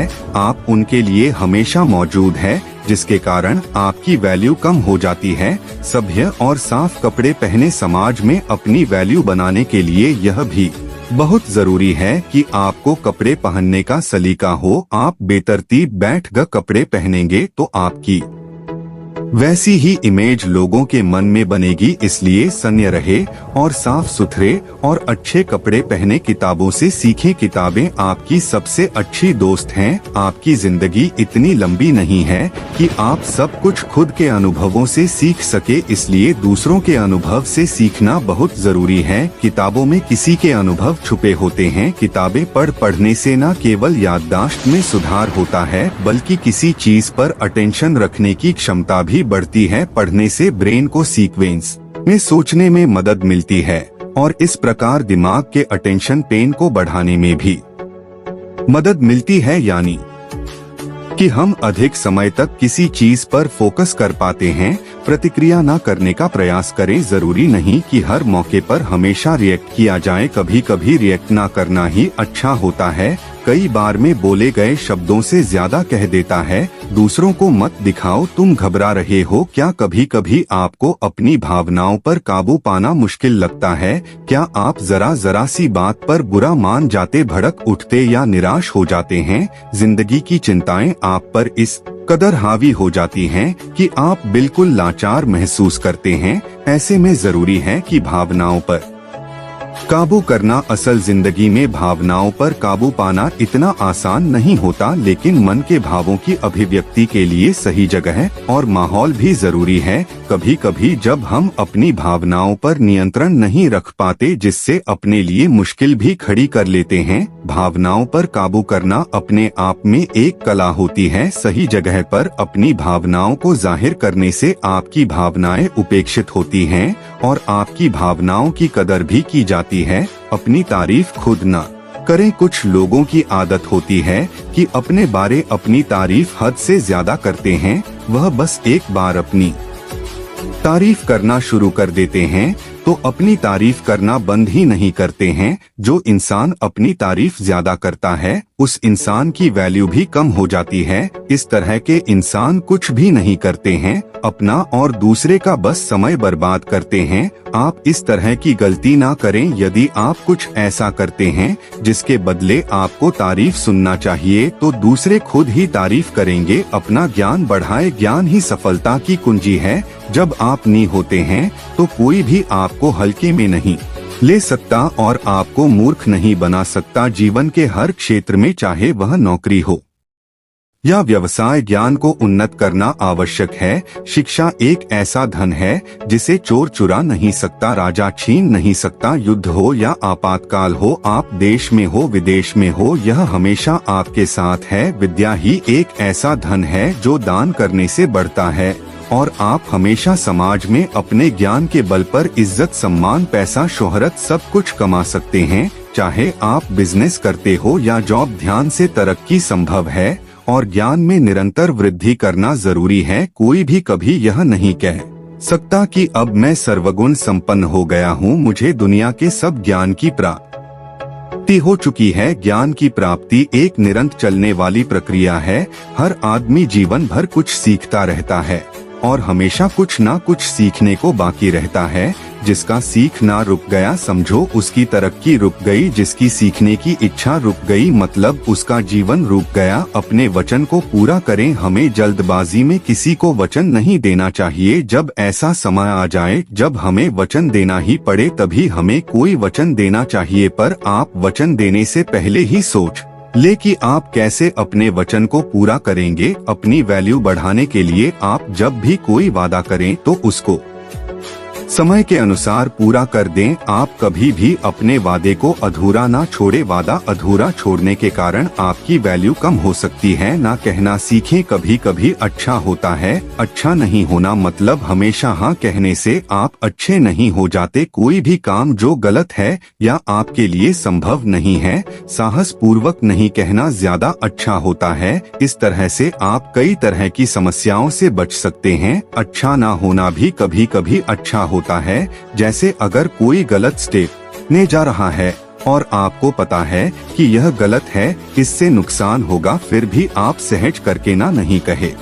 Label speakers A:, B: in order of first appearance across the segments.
A: है, आप उनके लिए हमेशा मौजूद है, जिसके कारण आपकी वैल्यू कम हो जाती है। सभ्य और साफ कपड़े पहने समाज में अपनी वैल्यू बनाने के लिए यह भी बहुत जरूरी है कि आपको कपड़े पहनने का सलीका हो। आप बेतरतीब बैठ कर कपड़े पहनेंगे तो आपकी वैसी ही इमेज लोगों के मन में बनेगी। इसलिए सन्य रहे और साफ सुथरे और अच्छे कपड़े पहने। किताबों से सीखें, किताबें आपकी सबसे अच्छी दोस्त हैं। आपकी जिंदगी इतनी लंबी नहीं है कि आप सब कुछ खुद के अनुभवों से सीख सके, इसलिए दूसरों के अनुभव से सीखना बहुत जरूरी है। किताबों में किसी के अनुभव छुपे होते हैं। किताबें पढ़ने से न केवल याददाश्त में सुधार होता है, बल्कि किसी चीज पर अटेंशन रखने की क्षमता भी बढ़ती है। पढ़ने से ब्रेन को सीक्वेंस में सोचने में मदद मिलती है और इस प्रकार दिमाग के अटेंशन पेन को बढ़ाने में भी मदद मिलती है, यानी कि हम अधिक समय तक किसी चीज पर फोकस कर पाते हैं। प्रतिक्रिया न करने का प्रयास करें। जरूरी नहीं कि हर मौके पर हमेशा रिएक्ट किया जाए, कभी कभी रिएक्ट न करना ही अच्छा होता है। कई बार में बोले गए शब्दों से ज्यादा कह देता है। दूसरों को मत दिखाओ तुम घबरा रहे हो। क्या कभी कभी आपको अपनी भावनाओं पर काबू पाना मुश्किल लगता है? क्या आप जरा सी बात पर बुरा मान जाते, भड़क उठते या निराश हो जाते हैं? जिंदगी की चिंताएं आप पर इस कदर हावी हो जाती हैं कि आप बिल्कुल लाचार महसूस करते हैं। ऐसे में जरूरी है कि भावनाओं पर काबू करना। असल जिंदगी में भावनाओं पर काबू पाना इतना आसान नहीं होता, लेकिन मन के भावों की अभिव्यक्ति के लिए सही जगह और माहौल भी जरूरी है। कभी कभी जब हम अपनी भावनाओं पर नियंत्रण नहीं रख पाते, जिससे अपने लिए मुश्किल भी खड़ी कर लेते हैं। भावनाओं पर काबू करना अपने आप में एक कला होती है। सही जगह पर अपनी भावनाओं को जाहिर करने से आपकी भावनाएं उपेक्षित होती हैं और आपकी भावनाओं की कदर भी की जाती है। अपनी तारीफ खुद न करें। कुछ लोगों की आदत होती है कि अपने बारे अपनी तारीफ हद से ज्यादा करते हैं। वह बस एक बार अपनी तारीफ करना शुरू कर देते हैं तो अपनी तारीफ करना बंद ही नहीं करते हैं। जो इंसान अपनी तारीफ ज्यादा करता है, उस इंसान की वैल्यू भी कम हो जाती है। इस तरह के इंसान कुछ भी नहीं करते हैं, अपना और दूसरे का बस समय बर्बाद करते हैं। आप इस तरह की गलती ना करें। यदि आप कुछ ऐसा करते हैं जिसके बदले आपको तारीफ सुनना चाहिए, तो दूसरे खुद ही तारीफ करेंगे। अपना ज्ञान बढ़ाए। ज्ञान ही सफलता की कुंजी है। जब आप नी होते हैं तो कोई भी आपको हल्के में नहीं ले सकता और आपको मूर्ख नहीं बना सकता। जीवन के हर क्षेत्र में, चाहे वह नौकरी हो या व्यवसाय, ज्ञान को उन्नत करना आवश्यक है। शिक्षा एक ऐसा धन है जिसे चोर चुरा नहीं सकता, राजा छीन नहीं सकता। युद्ध हो या आपातकाल हो, आप देश में हो विदेश में हो, यह हमेशा आपके साथ है। विद्या ही एक ऐसा धन है जो दान करने से बढ़ता है और आप हमेशा समाज में अपने ज्ञान के बल पर इज्जत, सम्मान, पैसा, शोहरत सब कुछ कमा सकते हैं। चाहे आप बिजनेस करते हो या जॉब, ध्यान से तरक्की संभव है और ज्ञान में निरंतर वृद्धि करना जरूरी है। कोई भी कभी यह नहीं कह सकता कि अब मैं सर्वगुण संपन्न हो गया हूँ, मुझे दुनिया के सब ज्ञान की प्राप्ति हो चुकी है। ज्ञान की प्राप्ति एक निरंतर चलने वाली प्रक्रिया है। हर आदमी जीवन भर कुछ सीखता रहता है और हमेशा कुछ ना कुछ सीखने को बाकी रहता है। जिसका सीखना रुक गया, समझो उसकी तरक्की रुक गई। जिसकी सीखने की इच्छा रुक गई, मतलब उसका जीवन रुक गया। अपने वचन को पूरा करें। हमें जल्दबाजी में किसी को वचन नहीं देना चाहिए। जब ऐसा समय आ जाए जब हमें वचन देना ही पड़े, तभी हमें कोई वचन देना चाहिए। पर आप वचन देने से पहले ही सोच ले कि आप कैसे अपने वचन को पूरा करेंगे। अपनी वैल्यू बढ़ाने के लिए आप जब भी कोई वादा करें तो उसको समय के अनुसार पूरा कर दें। आप कभी भी अपने वादे को अधूरा ना छोड़े। वादा अधूरा छोड़ने के कारण आपकी वैल्यू कम हो सकती है। ना कहना सीखें। कभी कभी अच्छा होता है, अच्छा नहीं होना मतलब हमेशा हाँ कहने से आप अच्छे नहीं हो जाते। कोई भी काम जो गलत है या आपके लिए संभव नहीं है, साहस पूर्वक नहीं कहना ज्यादा अच्छा होता है। इस तरह से आप कई तरह की समस्याओं से बच सकते हैं। अच्छा ना होना भी कभी कभी अच्छा होता है। जैसे अगर कोई गलत स्टेप ने जा रहा है और आपको पता है कि यह गलत है, इससे नुकसान होगा, फिर भी आप सहज करके ना नहीं कहे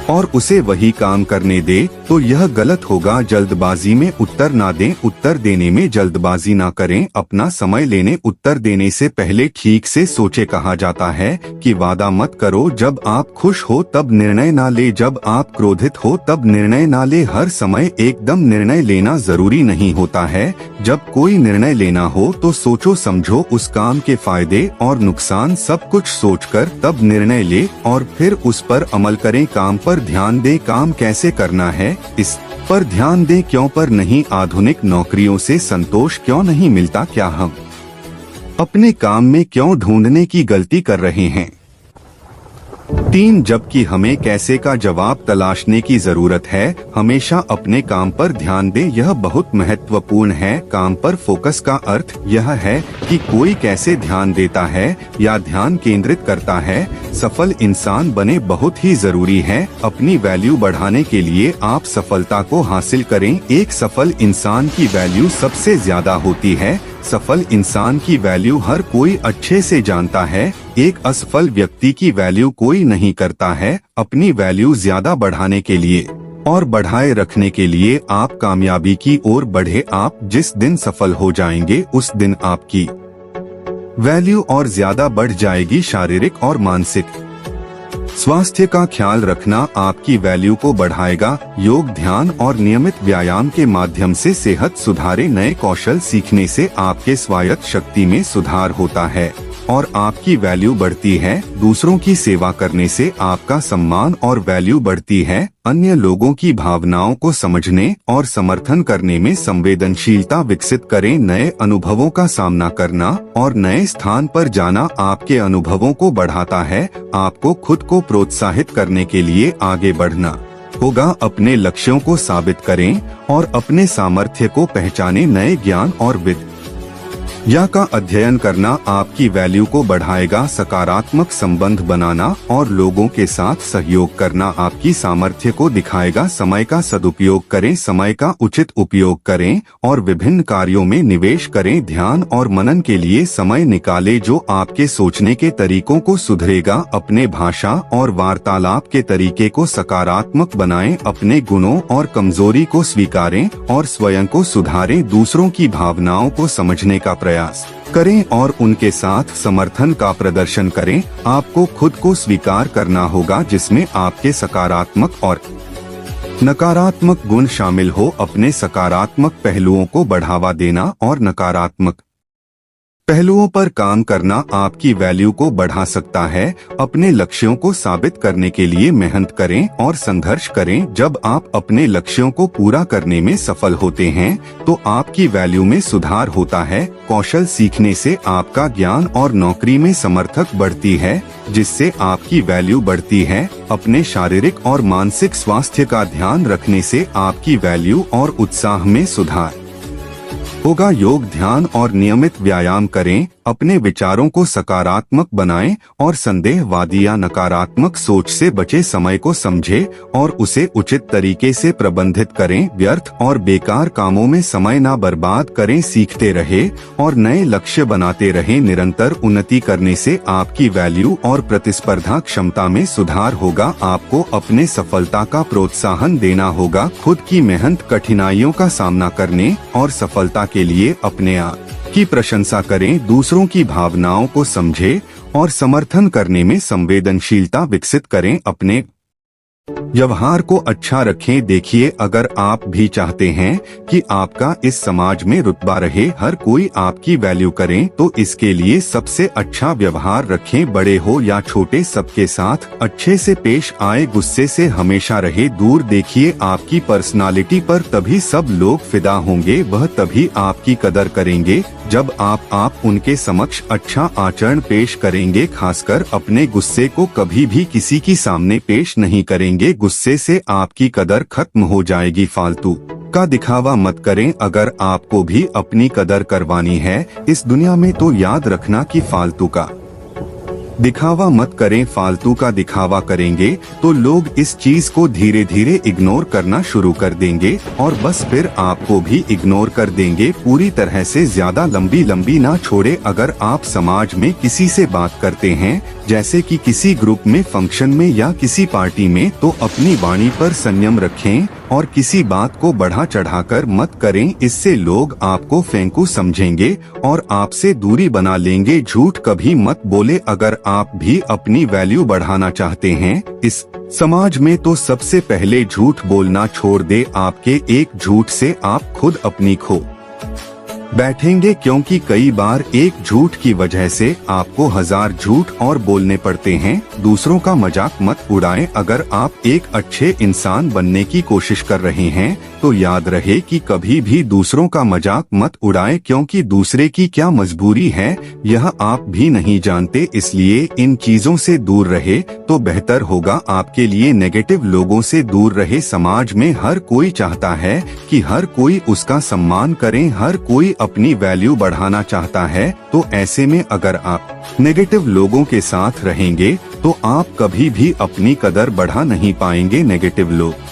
A: और उसे वही काम करने दे, तो यह गलत होगा। जल्दबाजी में उत्तर ना दें, उत्तर देने में जल्दबाजी ना करें, अपना समय लेने उत्तर देने से पहले ठीक से सोचे। कहा जाता है कि वादा मत करो, जब आप खुश हो तब निर्णय ना ले, जब आप क्रोधित हो तब निर्णय ना ले। हर समय एकदम निर्णय लेना जरूरी नहीं होता है। जब कोई निर्णय लेना हो तो सोचो समझो उस काम के फायदे और नुकसान सब कुछ सोचकर तब निर्णय ले और फिर उस पर अमल करें। काम पर ध्यान दें, काम कैसे करना है इस पर ध्यान दें, क्यों पर नहीं। आधुनिक नौकरियों से संतोष क्यों नहीं मिलता, क्या हम अपने काम में क्यों ढूंढने की गलती कर रहे हैं। 3 जबकि हमें कैसे का जवाब तलाशने की जरूरत है। हमेशा अपने काम पर ध्यान दें, यह बहुत महत्वपूर्ण है। काम पर फोकस का अर्थ यह है कि कोई कैसे ध्यान देता है या ध्यान केंद्रित करता है। सफल इंसान बने बहुत ही जरूरी है। अपनी वैल्यू बढ़ाने के लिए आप सफलता को हासिल करें। एक सफल इंसान की वैल्यू सबसे ज्यादा होती है। सफल इंसान की वैल्यू हर कोई अच्छे से जानता है। एक असफल व्यक्ति की वैल्यू कोई नहीं करता है। अपनी वैल्यू ज्यादा बढ़ाने के लिए और बढ़ाए रखने के लिए आप कामयाबी की ओर बढ़े। आप जिस दिन सफल हो जाएंगे उस दिन आपकी वैल्यू और ज्यादा बढ़ जाएगी। शारीरिक और मानसिक स्वास्थ्य का ख्याल रखना आपकी वैल्यू को बढ़ाएगा। योग, ध्यान और नियमित व्यायाम के माध्यम से सेहत सुधारे। नए कौशल सीखने से आपके स्वायत्त शक्ति में सुधार होता है और आपकी वैल्यू बढ़ती है। दूसरों की सेवा करने से आपका सम्मान और वैल्यू बढ़ती है। अन्य लोगों की भावनाओं को समझने और समर्थन करने में संवेदनशीलता विकसित करें। नए अनुभवों का सामना करना और नए स्थान पर जाना आपके अनुभवों को बढ़ाता है। आपको खुद को प्रोत्साहित करने के लिए आगे बढ़ना होगा। अपने लक्ष्यों को साबित करें और अपने सामर्थ्य को पहचानें। नए ज्ञान और विद्या का अध्ययन करना आपकी वैल्यू को बढ़ाएगा। सकारात्मक संबंध बनाना और लोगों के साथ सहयोग करना आपकी सामर्थ्य को दिखाएगा। समय का सदुपयोग करें, समय का उचित उपयोग करें और विभिन्न कार्यों में निवेश करें। ध्यान और मनन के लिए समय निकालें जो आपके सोचने के तरीकों को सुधरेगा। अपने भाषा और वार्तालाप के तरीके को सकारात्मक बनाएं। अपने गुणों और कमजोरी को स्वीकारें और स्वयं को सुधारें। दूसरों की भावनाओं को समझने का प्रयास करें और उनके साथ समर्थन का प्रदर्शन करें। आपको खुद को स्वीकार करना होगा जिसमें आपके सकारात्मक और नकारात्मक गुण शामिल हो। अपने सकारात्मक पहलुओं को बढ़ावा देना और नकारात्मक पहलुओं पर काम करना आपकी वैल्यू को बढ़ा सकता है। अपने लक्ष्यों को साबित करने के लिए मेहनत करें और संघर्ष करें। जब आप अपने लक्ष्यों को पूरा करने में सफल होते हैं तो आपकी वैल्यू में सुधार होता है। कौशल सीखने से आपका ज्ञान और नौकरी में समर्थक बढ़ती है जिससे आपकी वैल्यू बढ़ती है। अपने शारीरिक और मानसिक स्वास्थ्य का ध्यान रखने से आपकी वैल्यू और उत्साह में सुधार होगा। योग, ध्यान और नियमित व्यायाम करें। अपने विचारों को सकारात्मक बनाएं और संदेहवादी या नकारात्मक सोच से बचे। समय को समझें और उसे उचित तरीके से प्रबंधित करें। व्यर्थ और बेकार कामों में समय ना बर्बाद करें। सीखते रहे और नए लक्ष्य बनाते रहें। निरंतर उन्नति करने से आपकी वैल्यू और प्रतिस्पर्धा क्षमता में सुधार होगा। आपको अपने सफलता का प्रोत्साहन देना होगा। खुद की मेहनत, कठिनाइयों का सामना करने और सफलता के लिए अपने आप की प्रशंसा करें। दूसरों की भावनाओं को समझें और समर्थन करने में संवेदनशीलता विकसित करें। अपने व्यवहार को अच्छा रखें। देखिए, अगर आप भी चाहते हैं कि आपका इस समाज में रुतबा रहे, हर कोई आपकी वैल्यू करें, तो इसके लिए सबसे अच्छा व्यवहार रखें। बड़े हो या छोटे, सबके साथ अच्छे से पेश आए। गुस्से से हमेशा रहे दूर। देखिए, आपकी पर्सनालिटी पर तभी सब लोग फिदा होंगे, वह तभी आपकी कदर करेंगे जब आप उनके समक्ष अच्छा आचरण पेश करेंगे। खासकर अपने गुस्से को कभी भी किसी के सामने पेश नहीं करेंगे। गुस्से से आपकी कदर खत्म हो जाएगी। फालतू का दिखावा मत करें। अगर आपको भी अपनी कदर करवानी है इस दुनिया में तो याद रखना कि फालतू का दिखावा मत करें। फालतू का दिखावा करेंगे तो लोग इस चीज को धीरे धीरे इग्नोर करना शुरू कर देंगे और बस फिर आपको भी इग्नोर कर देंगे पूरी तरह से। ज्यादा लंबी लंबी ना छोड़े। अगर आप समाज में किसी से बात करते हैं, जैसे कि किसी ग्रुप में, फंक्शन में या किसी पार्टी में, तो अपनी वाणी पर संयम रखें और किसी बात को बढ़ा चढ़ाकर मत करें। इससे लोग आपको फेंकू समझेंगे और आपसे दूरी बना लेंगे। झूठ कभी मत बोले। अगर आप भी अपनी वैल्यू बढ़ाना चाहते हैं इस समाज में, तो सबसे पहले झूठ बोलना छोड़ दे। आपके एक झूठ से आप खुद अपनी खो बैठेंगे, क्योंकि कई बार एक झूठ की वजह से आपको 1000 झूठ और बोलने पड़ते हैं। दूसरों का मजाक मत उड़ाएं। अगर आप एक अच्छे इंसान बनने की कोशिश कर रहे हैं तो याद रहे कि कभी भी दूसरों का मजाक मत उड़ाएं, क्योंकि दूसरे की क्या मजबूरी है यह आप भी नहीं जानते। इसलिए इन चीजों से दूर रहे तो बेहतर होगा आपके लिए। नेगेटिव लोगों से दूर रहे। समाज में हर कोई चाहता है कि हर कोई उसका सम्मान करे, हर कोई अपनी वैल्यू बढ़ाना चाहता है। तो ऐसे में अगर आप नेगेटिव लोगों के साथ रहेंगे तो आप कभी भी अपनी कदर बढ़ा नहीं पाएंगे। नेगेटिव लोग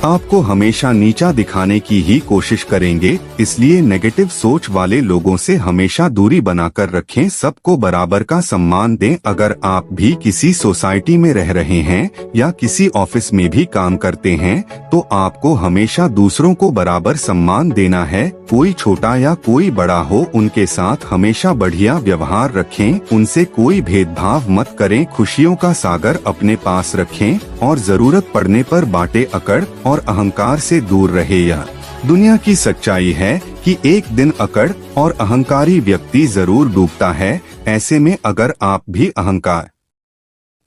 A: आपको हमेशा नीचा दिखाने की ही कोशिश करेंगे, इसलिए नेगेटिव सोच वाले लोगों से हमेशा दूरी बनाकर रखें। सबको बराबर का सम्मान दें। अगर आप भी किसी सोसाइटी में रह रहे हैं या किसी ऑफिस में भी काम करते हैं तो आपको हमेशा दूसरों को बराबर सम्मान देना है। कोई छोटा या कोई बड़ा हो, उनके साथ हमेशा बढ़िया व्यवहार रखें। उनसे कोई भेदभाव मत करें। खुशियों का सागर अपने पास रखें और जरूरत पड़ने पर बांटे। अकड़ और अहंकार से दूर रहे। यह दुनिया की सच्चाई है कि एक दिन अकड़ और अहंकारी व्यक्ति जरूर डूबता है। ऐसे में अगर आप भी अहंकार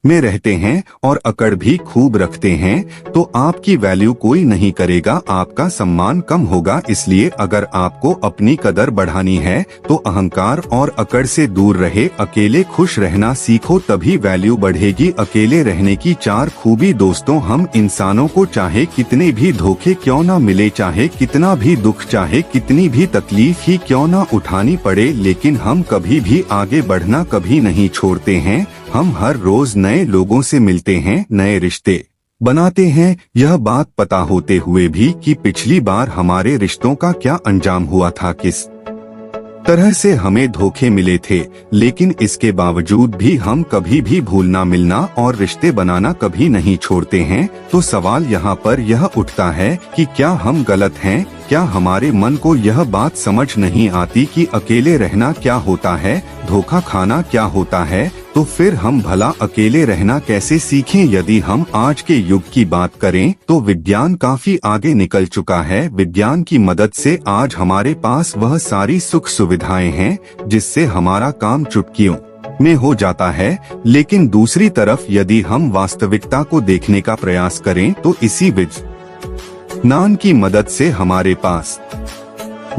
A: में रहते हैं और अकड़ भी खूब रखते हैं तो आपकी वैल्यू कोई नहीं करेगा, आपका सम्मान कम होगा। इसलिए अगर आपको अपनी कदर बढ़ानी है तो अहंकार और अकड़ से दूर रहे। अकेले खुश रहना सीखो, तभी वैल्यू बढ़ेगी। अकेले रहने की 4 खूबी। दोस्तों, हम इंसानों को चाहे कितने भी धोखे क्यों ना मिले, चाहे कितना भी दुख, चाहे कितनी भी तकलीफ ही क्यों ना उठानी पड़े, लेकिन हम कभी भी आगे बढ़ना कभी नहीं छोड़ते हैं। हम हर रोज नए लोगों से मिलते हैं, नए रिश्ते बनाते हैं, यह बात पता होते हुए भी कि पिछली बार हमारे रिश्तों का क्या अंजाम हुआ था, किस तरह से हमें धोखे मिले थे। लेकिन इसके बावजूद भी हम कभी भी भूलना मिलना और रिश्ते बनाना कभी नहीं छोड़ते हैं। तो सवाल यहाँ पर यह उठता है कि क्या हम गलत हैं? क्या हमारे मन को यह बात समझ नहीं आती कि अकेले रहना क्या होता है, धोखा खाना क्या होता है? तो फिर हम भला अकेले रहना कैसे सीखें? यदि हम आज के युग की बात करें तो विज्ञान काफी आगे निकल चुका है। विज्ञान की मदद से आज हमारे पास वह सारी सुख सुविधाएं हैं जिससे हमारा काम चुटकियों में हो जाता है। लेकिन दूसरी तरफ यदि हम वास्तविकता को देखने का प्रयास करें तो इसी विज्ञान की मदद से हमारे पास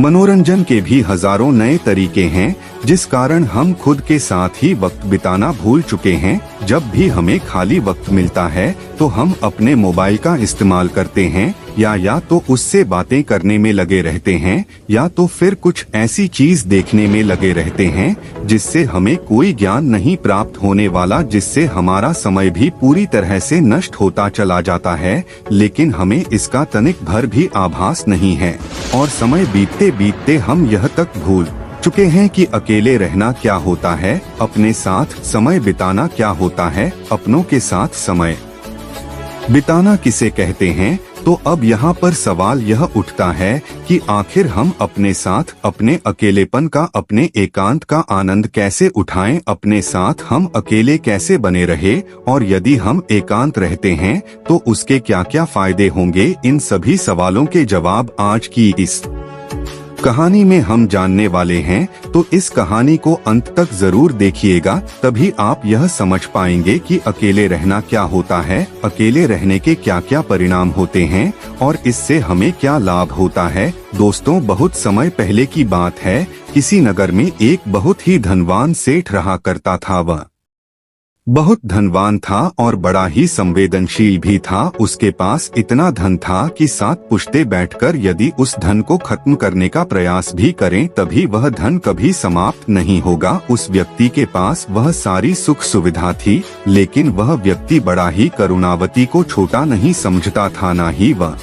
A: मनोरंजन के भी हजारों नए तरीके हैं, जिस कारण हम खुद के साथ ही वक्त बिताना भूल चुके हैं। जब भी हमें खाली वक्त मिलता है तो हम अपने मोबाइल का इस्तेमाल करते हैं, या तो उससे बातें करने में लगे रहते हैं या तो फिर कुछ ऐसी चीज देखने में लगे रहते हैं जिससे हमें कोई ज्ञान नहीं प्राप्त होने वाला, जिससे हमारा समय भी पूरी तरह से नष्ट होता चला जाता है। लेकिन हमें इसका तनिक भर भी आभास नहीं है और समय बीतते बीतते हम यह तक भूल चुके हैं कि अकेले रहना क्या होता है, अपने साथ समय बिताना क्या होता है, अपनों के साथ समय बिताना किसे कहते हैं। तो अब यहाँ पर सवाल यह उठता है कि आखिर हम अपने साथ, अपने अकेलेपन का, अपने एकांत का आनंद कैसे उठाएं? अपने साथ हम अकेले कैसे बने रहे? और यदि हम एकांत रहते हैं तो उसके क्या क्या फायदे होंगे? इन सभी सवालों के जवाब आज की इस कहानी में हम जानने वाले हैं। तो इस कहानी को अंत तक जरूर देखिएगा, तभी आप यह समझ पाएंगे कि अकेले रहना क्या होता है, अकेले रहने के क्या क्या परिणाम होते हैं और इससे हमें क्या लाभ होता है। दोस्तों, बहुत समय पहले की बात है, किसी नगर में एक बहुत ही धनवान सेठ रहा करता था। वह बहुत धनवान था और बड़ा ही संवेदनशील भी था। उसके पास इतना धन था कि 7 पुश्ते बैठकर यदि उस धन को खत्म करने का प्रयास भी करें तभी वह धन कभी समाप्त नहीं होगा। उस व्यक्ति के पास वह सारी सुख सुविधा थी, लेकिन वह व्यक्ति बड़ा ही करुणावती को छोटा नहीं समझता था, ना ही वह